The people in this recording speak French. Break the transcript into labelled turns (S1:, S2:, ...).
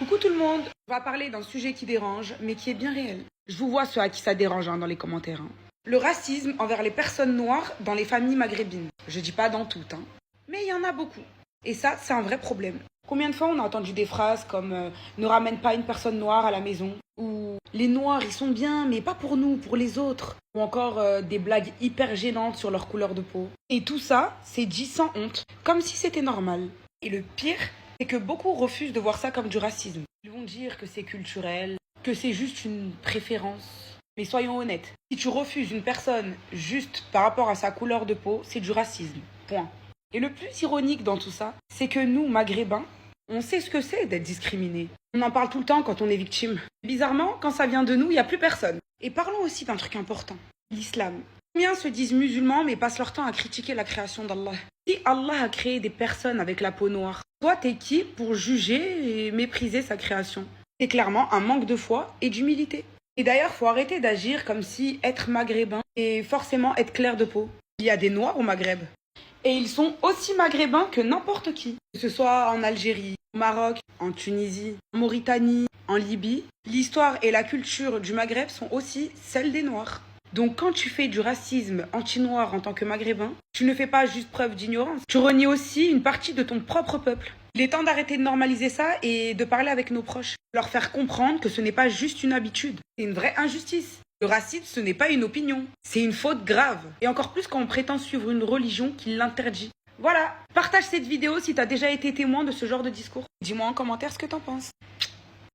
S1: Coucou tout le monde, on va parler d'un sujet qui dérange, mais qui est bien réel. Je vous vois ceux à qui ça dérange dans les commentaires. Le racisme envers les personnes noires dans les familles maghrébines. Je dis pas dans toutes, mais il y en a beaucoup. Et ça, c'est un vrai problème. Combien de fois on a entendu des phrases comme ne ramène pas une personne noire à la maison » ou les noirs ils sont bien, mais pas pour nous, pour les autres. Ou encore des blagues hyper gênantes sur leur couleur de peau. Et tout ça, c'est dit sans honte, comme si c'était normal. Et le pire, c'est que beaucoup refusent de voir ça comme du racisme. Ils vont dire que c'est culturel, que c'est juste une préférence. Mais soyons honnêtes, si tu refuses une personne juste par rapport à sa couleur de peau, c'est du racisme. Point. Et le plus ironique dans tout ça, c'est que nous, maghrébins, on sait ce que c'est d'être discriminé. On en parle tout le temps quand on est victime. Bizarrement, quand ça vient de nous, il n'y a plus personne. Et parlons aussi d'un truc important, l'islam. Combien se disent musulmans mais passent leur temps à critiquer la création d'Allah? Si Allah a créé des personnes avec la peau noire, toi t'es qui pour juger et mépriser sa création? C'est clairement un manque de foi et d'humilité. Et d'ailleurs, faut arrêter d'agir comme si être maghrébin est forcément être clair de peau. Il y a des noirs au Maghreb. Et ils sont aussi maghrébins que n'importe qui. Que ce soit en Algérie, au Maroc, en Tunisie, en Mauritanie, en Libye, l'histoire et la culture du Maghreb sont aussi celles des Noirs. Donc quand tu fais du racisme anti-noir en tant que maghrébin, tu ne fais pas juste preuve d'ignorance, tu renies aussi une partie de ton propre peuple. Il est temps d'arrêter de normaliser ça et de parler avec nos proches. Leur faire comprendre que ce n'est pas juste une habitude, c'est une vraie injustice. Le racisme, ce n'est pas une opinion, c'est une faute grave. Et encore plus quand on prétend suivre une religion qui l'interdit. Voilà, partage cette vidéo si t'as déjà été témoin de ce genre de discours. Dis-moi en commentaire ce que t'en penses.